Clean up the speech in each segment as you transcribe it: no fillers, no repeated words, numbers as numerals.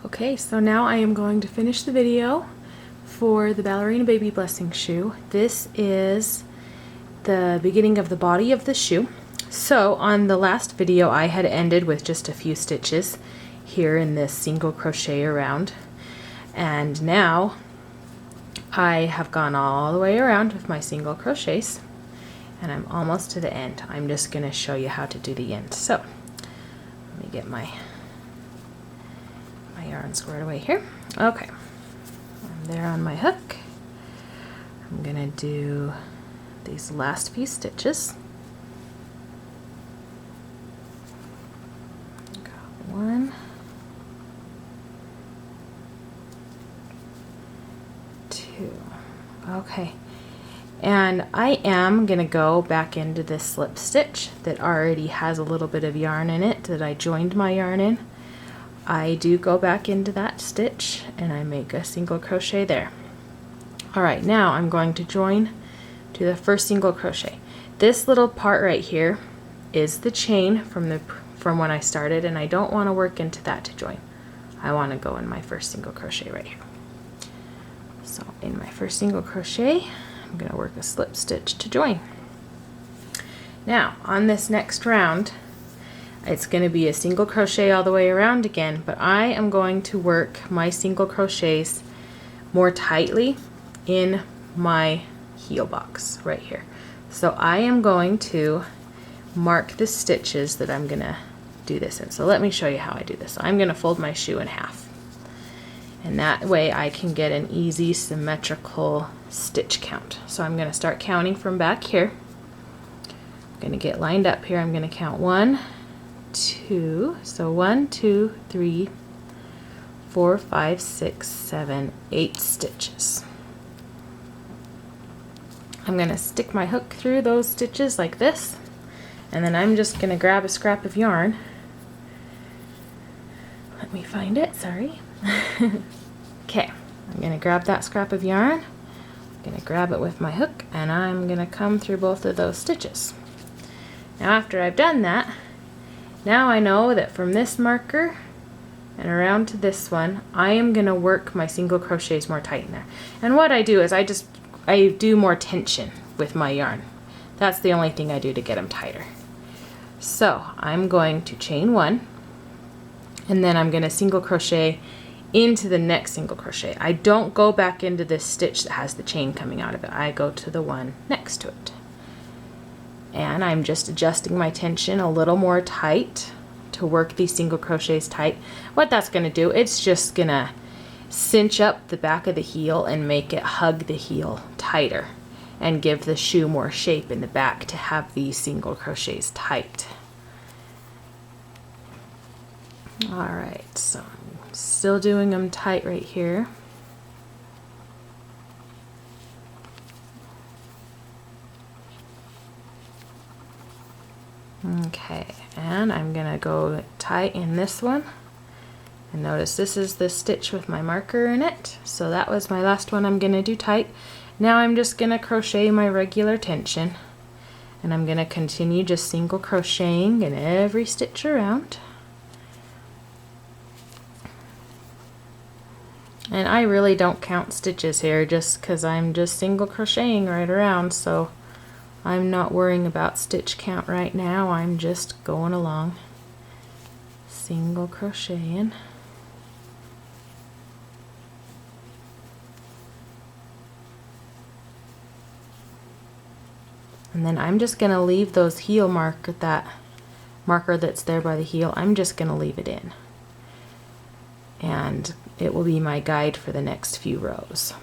Okay, so now I am going to finish the video for the Ballerina Baby Blessing shoe. This is the beginning of the body of the shoe. So on the last video I had ended with just a few stitches here in this single crochet around, and now I have gone all the way around with my single crochets and I'm almost to the end. I'm just going to show you how to do the end. So let me get my yarn squared away here. Okay, I'm there on my hook. I'm going to do these last few stitches. Got 1, 2. Okay, and I am going to go back into this slip stitch that already has a little bit of yarn in it that I joined my yarn in. I do go back into that stitch and I make a single crochet there. Alright, now I'm going to join to the first single crochet. This little part right here is the chain from when I started, and I don't want to work into that to join. I want to go in my first single crochet right here. So in my first single crochet, I'm going to work a slip stitch to join. Now on this next round, it's going to be a single crochet all the way around again, but I am going to work my single crochets more tightly in my heel box right here. So I am going to mark the stitches that I'm going to do this in. So let me show you how I do this. I'm going to fold my shoe in half, and that way I can get an easy symmetrical stitch count. So I'm going to start counting from back here. I'm going to get lined up here. I'm going to count 1, 2, so 1, 2, 3, 4, 5, 6, 7, 8 stitches. I'm going to stick my hook through those stitches like this, and then I'm just going to grab a scrap of yarn. Let me find it, sorry. Okay, I'm going to grab that scrap of yarn, I'm going to grab it with my hook, and I'm going to come through both of those stitches. Now after I've done that, now I know that from this marker and around to this one, I am going to work my single crochets more tight in there. And what I do is I do more tension with my yarn. That's the only thing I do to get them tighter. So I'm going to chain 1, and then I'm going to single crochet into the next single crochet. I don't go back into this stitch that has the chain coming out of it. I go to the one next to it. And I'm just adjusting my tension a little more tight to work these single crochets tight. What that's going to do, it's just going to cinch up the back of the heel and make it hug the heel tighter and give the shoe more shape in the back to have these single crochets tight. Alright, so I'm still doing them tight right here. Okay, and I'm gonna go tight in this one, and notice this is the stitch with my marker in it, so that was my last one I'm gonna do tight. Now I'm just gonna crochet my regular tension, and I'm gonna continue just single crocheting in every stitch around. And I really don't count stitches here just because I'm just single crocheting right around, so I'm not worrying about stitch count right now. I'm just going along, single crocheting. And then I'm just going to leave those heel marker, that marker that's there by the heel, I'm just going to leave it in. And it will be my guide for the next few rows.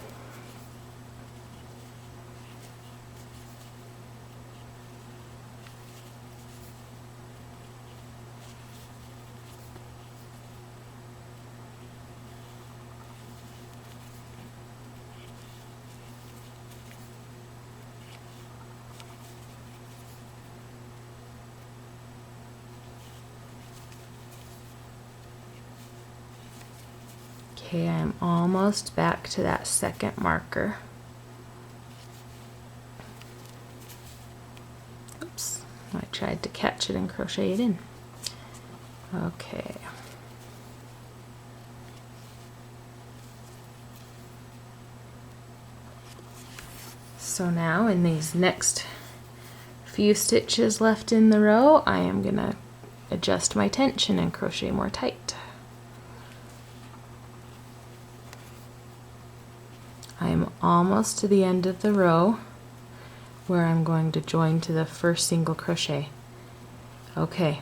Okay, I'm almost back to that second marker. Oops, I tried to catch it and crochet it in. Okay. So now in these next few stitches left in the row, I am gonna adjust my tension and crochet more tight. I am almost to the end of the row where I'm going to join to the first single crochet. Okay,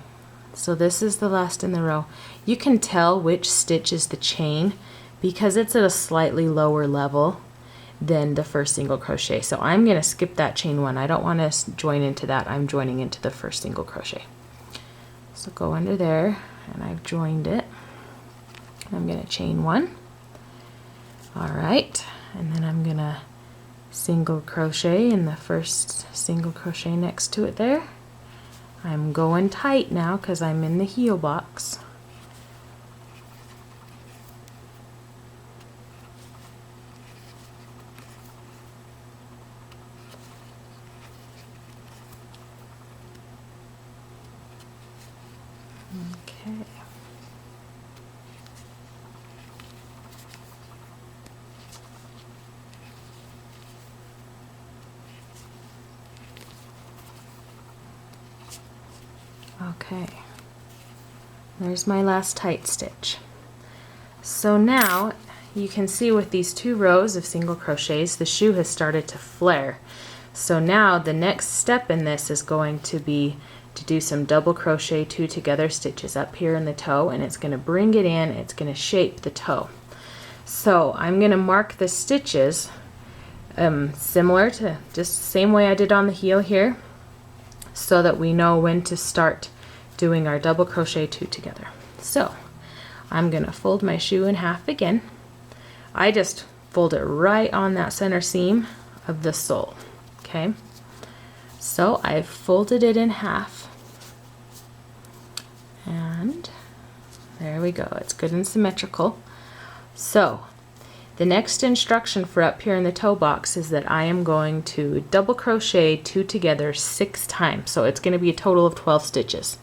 so this is the last in the row. You can tell which stitch is the chain because it's at a slightly lower level than the first single crochet. So I'm going to skip that chain one. I don't want to join into that. I'm joining into the first single crochet. So go under there, and I've joined it. I'm going to chain one. All right, and then I'm going to single crochet in the first single crochet next to it there. I'm going tight now because I'm in the heel box. Okay. Okay, there's my last tight stitch. So now you can see with these 2 rows of single crochets, the shoe has started to flare. So now the next step in this is going to be to do some double crochet 2 together stitches up here in the toe, and it's going to bring it in, it's going to shape the toe. So I'm going to mark the stitches similar to just the same way I did on the heel here, so that we know when to start doing our double crochet 2 together. So I'm going to fold my shoe in half again. I just fold it right on that center seam of the sole. Okay, so I've folded it in half, and there we go. It's good and symmetrical. So the next instruction for up here in the toe box is that I am going to double crochet 2 together 6 times. So it's going to be a total of 12 stitches.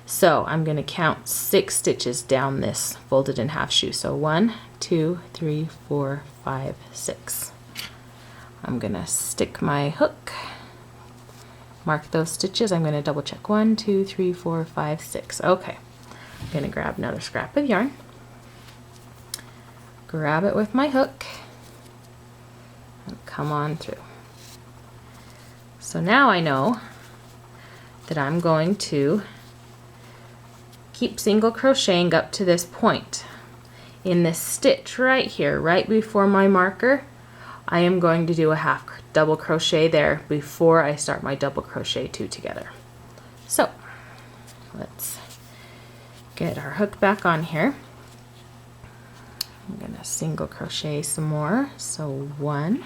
So I'm going to count 6 stitches down this folded in half shoe. So 1, 2, 3, 4, 5, 6. I'm going to stick my hook, mark those stitches. I'm going to double check 1, 2, 3, 4, 5, 6. Okay, I'm going to grab another scrap of yarn, grab it with my hook, and come on through. So now I know that I'm going to keep single crocheting up to this point. In this stitch right here, right before my marker, I am going to do a half double crochet there before I start my double crochet 2 together. So let's get our hook back on here. I'm going to single crochet some more. So 1,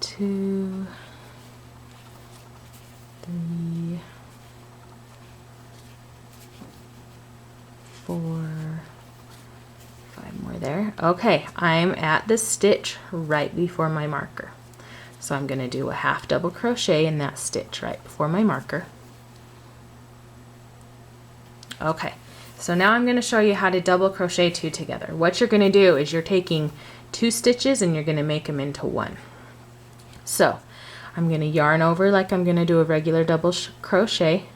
2, 3, 4, 5 more there. Okay, I'm at the stitch right before my marker. So I'm going to do a half double crochet in that stitch right before my marker. Okay, so now I'm going to show you how to double crochet 2 together. What you're going to do is you're taking 2 stitches and you're going to make them into 1. So I'm going to yarn over like I'm going to do a regular double crochet.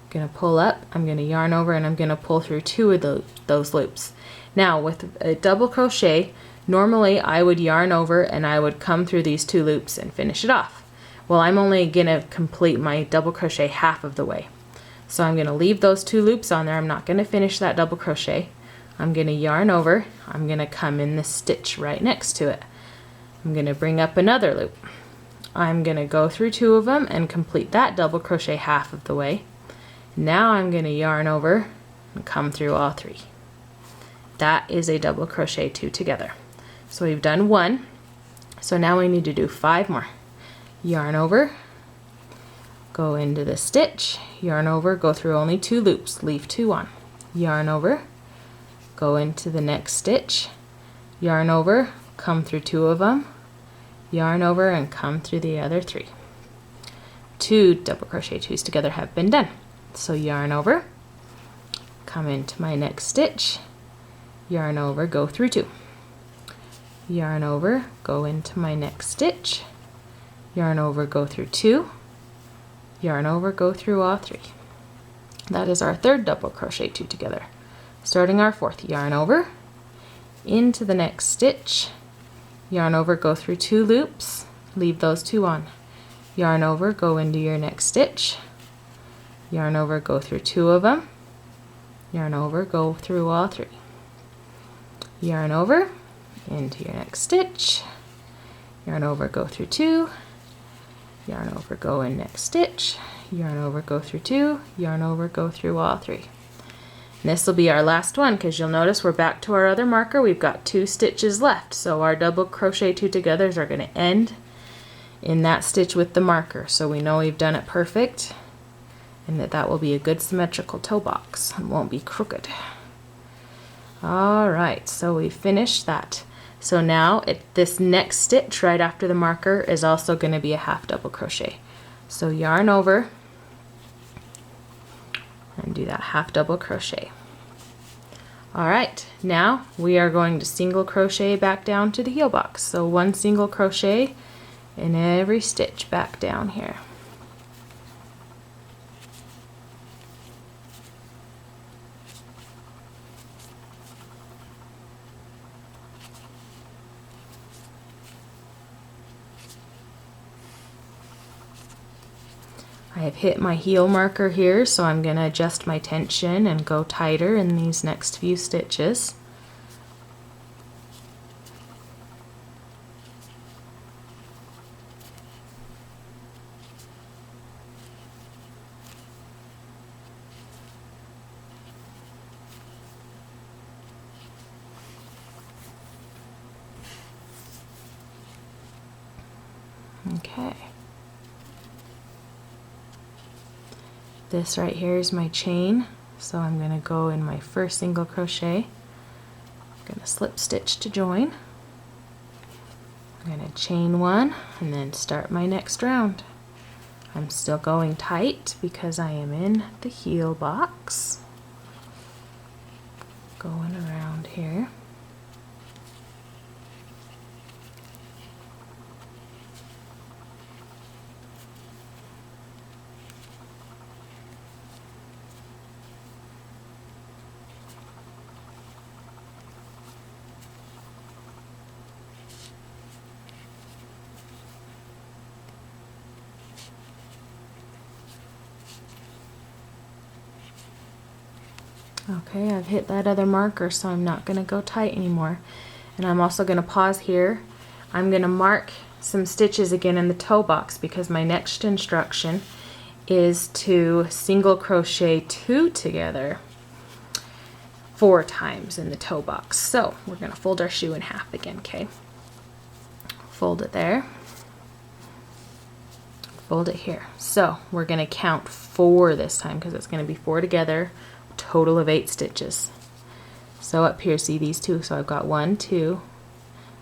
I'm going to pull up, I'm going to yarn over, and I'm going to pull through 2 of those loops. Now with a double crochet, normally I would yarn over and I would come through these 2 loops and finish it off. Well, I'm only going to complete my double crochet half of the way. So I'm going to leave those 2 loops on there. I'm not going to finish that double crochet. I'm going to yarn over, I'm going to come in the stitch right next to it. I'm going to bring up another loop. I'm going to go through 2 of them and complete that double crochet half of the way. Now I'm going to yarn over and come through all 3. That is a double crochet 2 together. So we've done 1. So now we need to do 5 more. Yarn over, go into the stitch, yarn over, go through only 2 loops, leave 2 on. Yarn over, go into the next stitch, yarn over, come through 2 of them, yarn over, and come through the other 3. 2 double crochet 2s together have been done. So yarn over, come into my next stitch, yarn over, go through 2. yarn over, go into my next stitch, yarn over, go through 2, yarn over, go through all 3. That is our third double crochet 2 together. Starting our fourth, yarn over, into the next stitch, yarn over, go through 2 loops, leave those 2 on, yarn over, go into your next stitch, yarn over, go through 2 of them, yarn over, go through all 3, yarn over, into your next stitch, yarn over, go through 2, yarn over, go in next stitch, yarn over, go through 2, yarn over, go through all 3. And this will be our last one, because you'll notice we're back to our other marker. We've got 2 stitches left, so our double crochet 2 togethers are going to end in that stitch with the marker, so we know we've done it perfect and that will be a good symmetrical toe box and won't be crooked. Alright, so we finished that. So now this next stitch right after the marker is also going to be a half double crochet. So yarn over and do that half double crochet. Alright, now we are going to single crochet back down to the heel box. So 1 single crochet in every stitch back down here. I have hit my heel marker here, so I'm going to adjust my tension and go tighter in these next few stitches. Okay. This right here is my chain, so I'm going to go in my first single crochet. I'm going to slip stitch to join. I'm going to chain 1 and then start my next round. I'm still going tight because I am in the heel box. Going around here. Okay, I've hit that other marker, so I'm not going to go tight anymore. And I'm also going to pause here. I'm going to mark some stitches again in the toe box because my next instruction is to single crochet 2 together 4 times in the toe box. So we're going to fold our shoe in half again, okay? Fold it there. Fold it here. So we're going to count 4 this time because it's going to be 4 together. Total of 8 stitches. So up here, see these 2, so I've got 1, 2,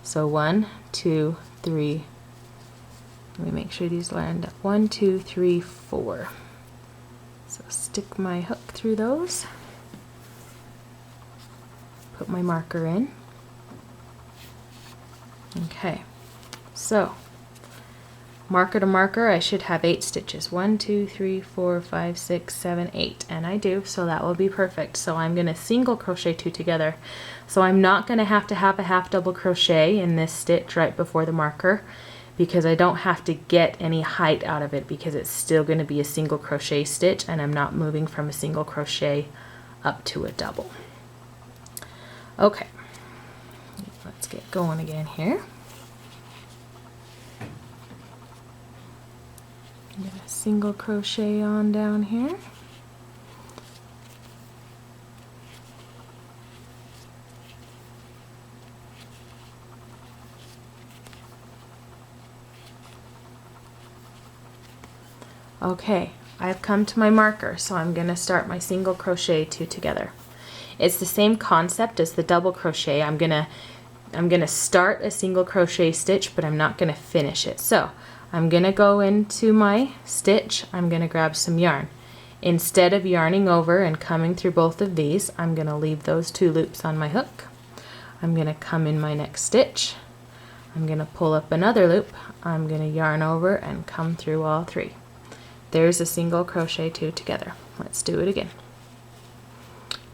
so 1, 2, 3, let me make sure these lined up, 1, 2, 3, 4. So stick my hook through those, put my marker in. Okay, so marker to marker, I should have 8 stitches. 1, 2, 3, 4, 5, 6, 7, 8. And I do, so that will be perfect. So I'm going to single crochet 2 together. So I'm not going to have a half double crochet in this stitch right before the marker because I don't have to get any height out of it because it's still going to be a single crochet stitch and I'm not moving from a single crochet up to a double. Okay, let's get going again here. I'm going to single crochet on down here. Okay, I've come to my marker, so I'm going to start my single crochet 2 together. It's the same concept as the double crochet. I'm going to start a single crochet stitch, but I'm not going to finish it. So I'm going to go into my stitch, I'm going to grab some yarn. Instead of yarning over and coming through both of these, I'm going to leave those 2 loops on my hook. I'm going to come in my next stitch, I'm going to pull up another loop. I'm going to yarn over and come through all 3. There's a single crochet 2 together. Let's do it again.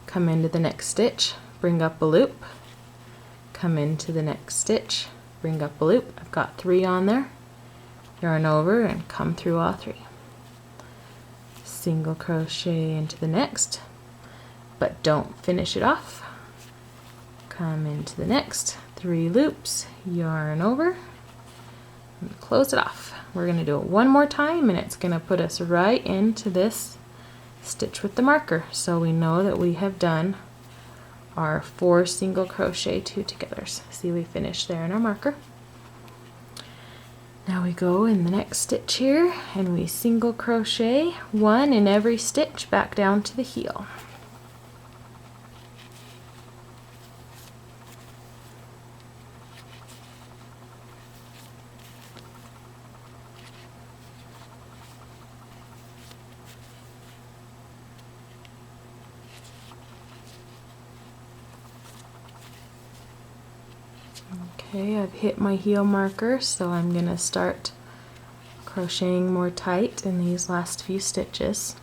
Come into the next stitch, bring up a loop, come into the next stitch, bring up a loop. I've got 3 on there. Yarn over and come through all 3. Single crochet into the next, but don't finish it off. Come into the next, 3 loops, yarn over, and close it off. We're going to do it one more time, and it's going to put us right into this stitch with the marker, so we know that we have done our 4 single crochet 2 togethers. See, we finished there in our marker. Now we go in the next stitch here and we single crochet 1 in every stitch back down to the heel. Okay, I've hit my heel marker, so I'm going to start crocheting more tight in these last few stitches.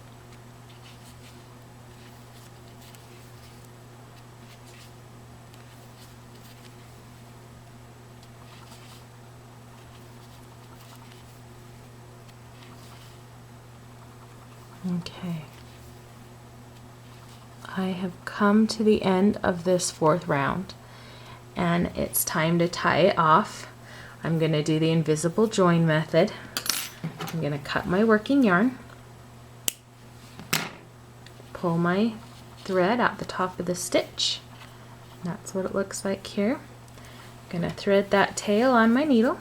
Okay, I have come to the end of this 4th round, and it's time to tie it off. I'm going to do the invisible join method. I'm going to cut my working yarn, pull my thread out the top of the stitch. That's what it looks like here. I'm going to thread that tail on my needle.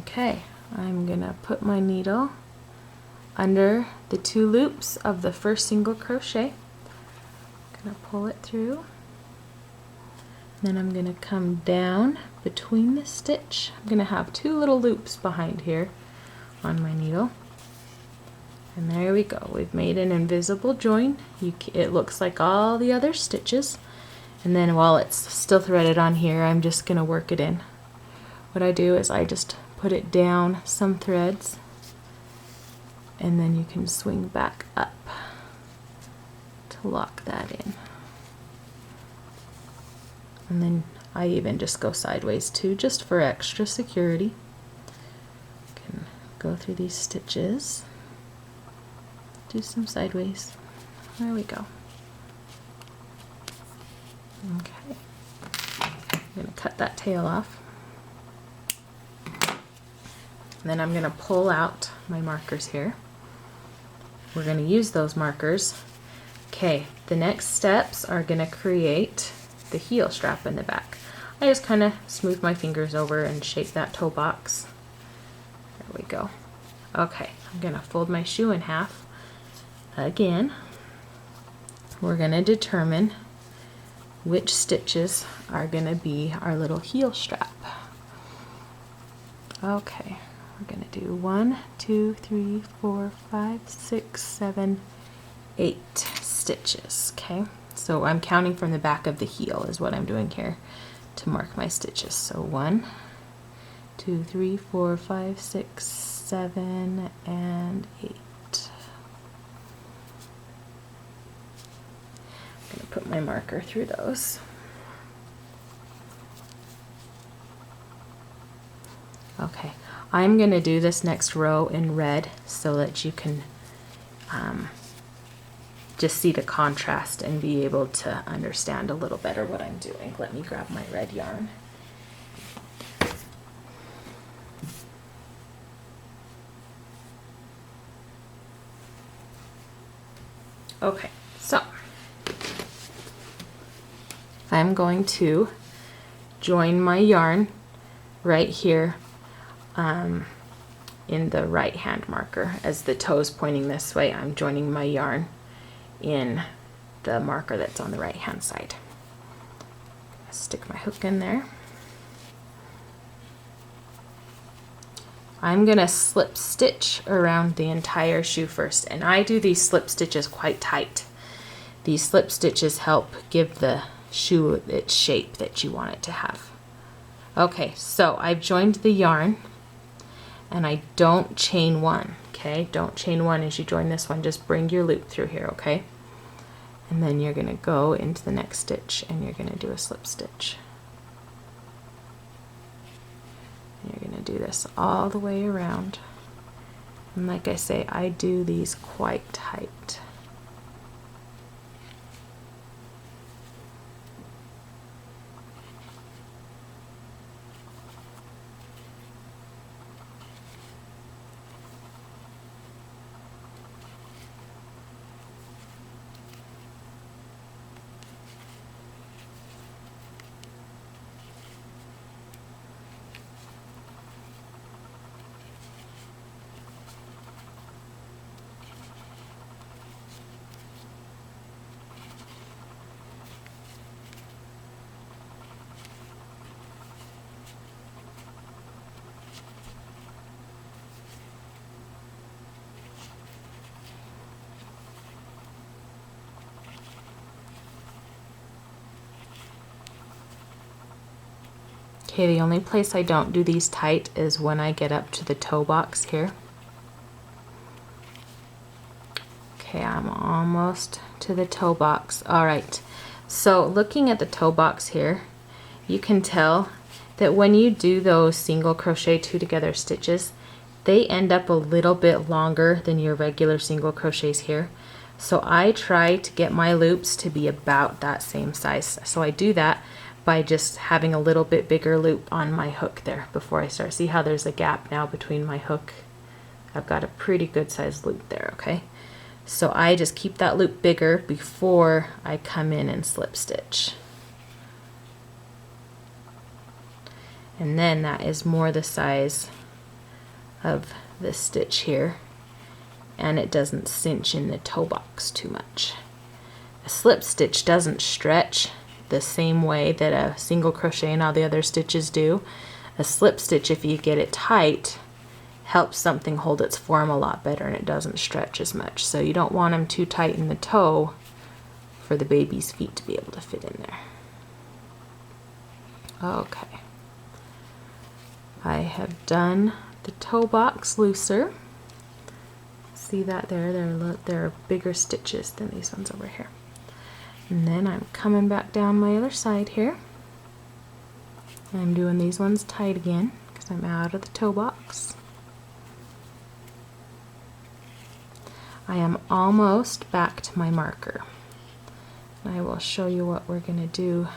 Okay, I'm going to put my needle under the 2 loops of the first single crochet. I'm going to pull it through. Then I'm going to come down between the stitch. I'm going to have 2 little loops behind here on my needle. And there we go. We've made an invisible join. It looks like all the other stitches. And then while it's still threaded on here, I'm just going to work it in. What I do is I just put it down some threads, and then you can swing back up to lock that in. And then I even just go sideways too, just for extra security. Can go through these stitches, do some sideways. There we go. Okay, I'm going to cut that tail off. And then I'm going to pull out my markers here. We're going to use those markers. Okay, the next steps are going to create the heel strap in the back. I just kind of smooth my fingers over and shape that toe box. There we go. Okay, I'm going to fold my shoe in half again. We're going to determine which stitches are going to be our little heel strap. Okay. We're going to do 1, 2, 3, 4, 5, 6, 7, 8 stitches. Okay, so I'm counting from the back of the heel is what I'm doing here to mark my stitches. So 1, 2, 3, 4, 5, 6, 7, and 8. I'm going to put my marker through those. Okay. I'm going to do this next row in red so that you can just see the contrast and be able to understand a little better what I'm doing. Let me grab my red yarn. Okay, so I'm going to join my yarn right here in the right hand marker. As the toe's pointing this way, I'm joining my yarn in the marker that's on the right hand side. Stick my hook in there. I'm gonna slip stitch around the entire shoe first, and I do these slip stitches quite tight These slip stitches help give the shoe its shape that you want it to have. Okay, so I've joined the yarn and I don't chain one, okay? Don't chain one as you join this one, just bring your loop through here, okay? And then you're gonna go into the next stitch and you're gonna do a slip stitch. And you're gonna do this all the way around. And like I say, I do these quite tight. Okay, the only place I don't do these tight is when I get up to the toe box here. Okay, I'm almost to the toe box. All right, so looking at the toe box here, you can tell that when you do those single crochet two together stitches, they end up a little bit longer than your regular single crochets here. So I try to get my loops to be about that same size. So I do that by just having a little bit bigger loop on my hook there before I start. See how there's a gap now between my hook? I've got a pretty good sized loop there, okay? So I just keep that loop bigger before I come in and slip stitch. And then that is more the size of this stitch here, and it doesn't cinch in the toe box too much. A slip stitch doesn't stretch the same way that a single crochet and all the other stitches do. A slip stitch, if you get it tight, helps something hold its form a lot better and it doesn't stretch as much. So you don't want them too tight in the toe for the baby's feet to be able to fit in there. Okay. I have done the toe box looser. See that there? There are bigger stitches than these ones over here. And then I'm coming back down my other side here. I'm doing these ones tight again because I'm out of the toe box. I am almost back to my marker. And I will show you what we're going to do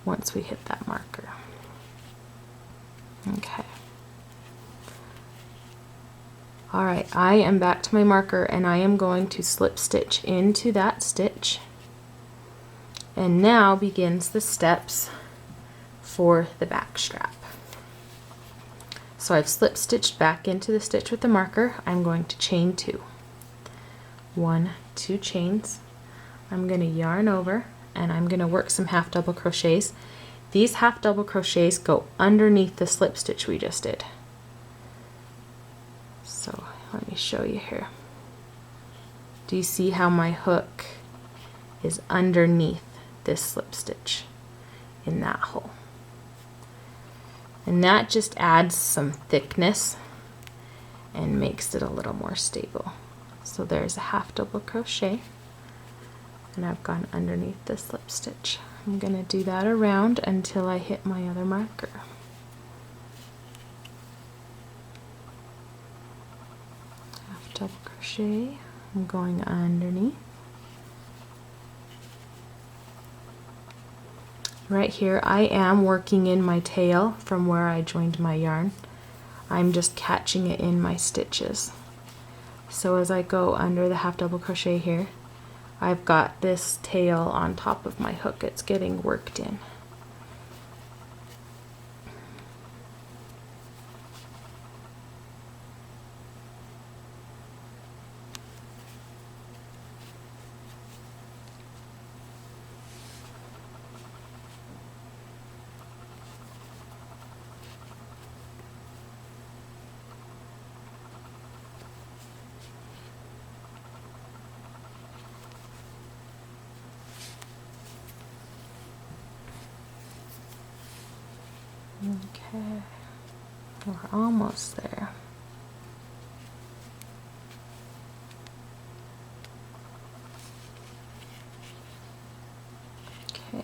once we hit that marker. Okay. Alright, I am back to my marker and I am going to slip stitch into that stitch. And now begins the steps for the back strap. So I've slip stitched back into the stitch with the marker. I'm going to chain 2. 1, 2 chains. I'm going to yarn over and I'm going to work some half double crochets. These half double crochets go underneath the slip stitch we just did. So let me show you here. Do you see how my hook is underneath this slip stitch in that hole? And that just adds some thickness and makes it a little more stable. So there's a half double crochet and I've gone underneath the slip stitch. I'm going to do that around until I hit my other marker. Half double crochet, I'm going underneath. Right here I am working in my tail from where I joined my yarn. I'm just catching it in my stitches. So as I go under the half double crochet here, I've got this tail on top of my hook. It's getting worked in. Okay, we're almost there. Okay.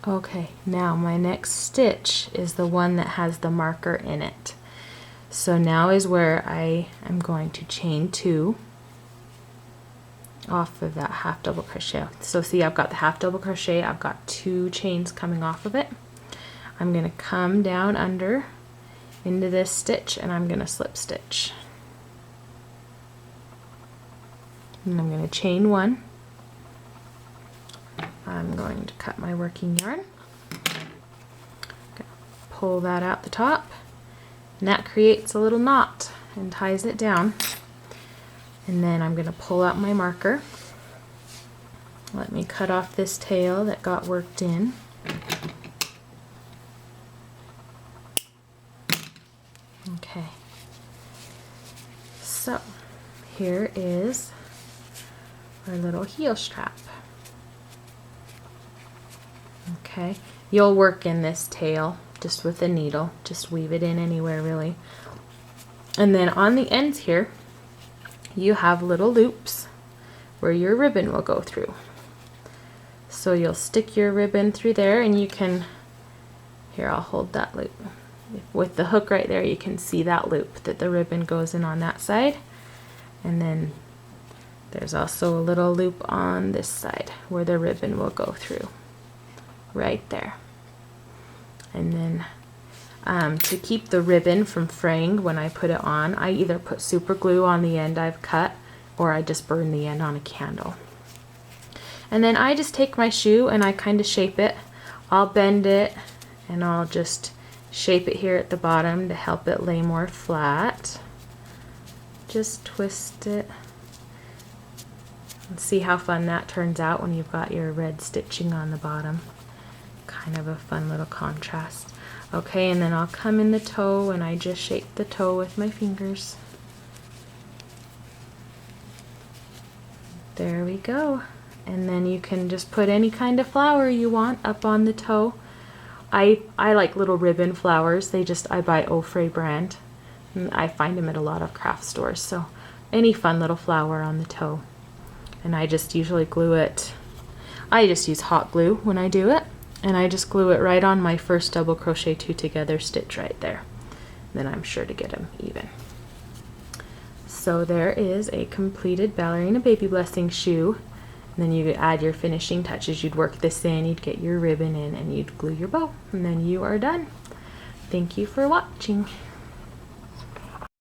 Okay, now my next stitch is the one that has the marker in it. So now is where I am going to chain 2 off of that half double crochet. So see, I've got the half double crochet, I've got 2 chains coming off of it. I'm going to come down under into this stitch and I'm going to slip stitch. And I'm going to chain 1. I'm going to cut my working yarn, pull that out the top, and that creates a little knot and ties it down. And then I'm going to pull out my marker. Let me cut off this tail that got worked in. Okay, so here is our little heel strap. Okay, you'll work in this tail just with a needle, just weave it in anywhere really. And then on the ends here, you have little loops where your ribbon will go through. So you'll stick your ribbon through there and you can, here I'll hold that loop. With the hook right there, you can see that loop that the ribbon goes in on that side. And then there's also a little loop on this side where the ribbon will go through. Right there. And then to keep the ribbon from fraying when I put it on, I either put super glue on the end I've cut or I just burn the end on a candle. And then I just take my shoe and I kind of shape it. I'll bend it and I'll just shape it here at the bottom to help it lay more flat. Just twist it. And see how fun that turns out when you've got your red stitching on the bottom. Kind of a fun little contrast. Okay, and then I'll come in the toe and I just shape the toe with my fingers. There we go. And then you can just put any kind of flower you want up on the toe. I like little ribbon flowers. I buy Ofre brand. And I find them at a lot of craft stores. So any fun little flower on the toe. And I just usually glue it. I just use hot glue when I do it. And I just glue it right on my first double crochet 2 together stitch right there. Then I'm sure to get them even. So there is a completed Ballerina Baby Blessing shoe. And then you could add your finishing touches. You'd work this in, you'd get your ribbon in, and you'd glue your bow. And then you are done. Thank you for watching.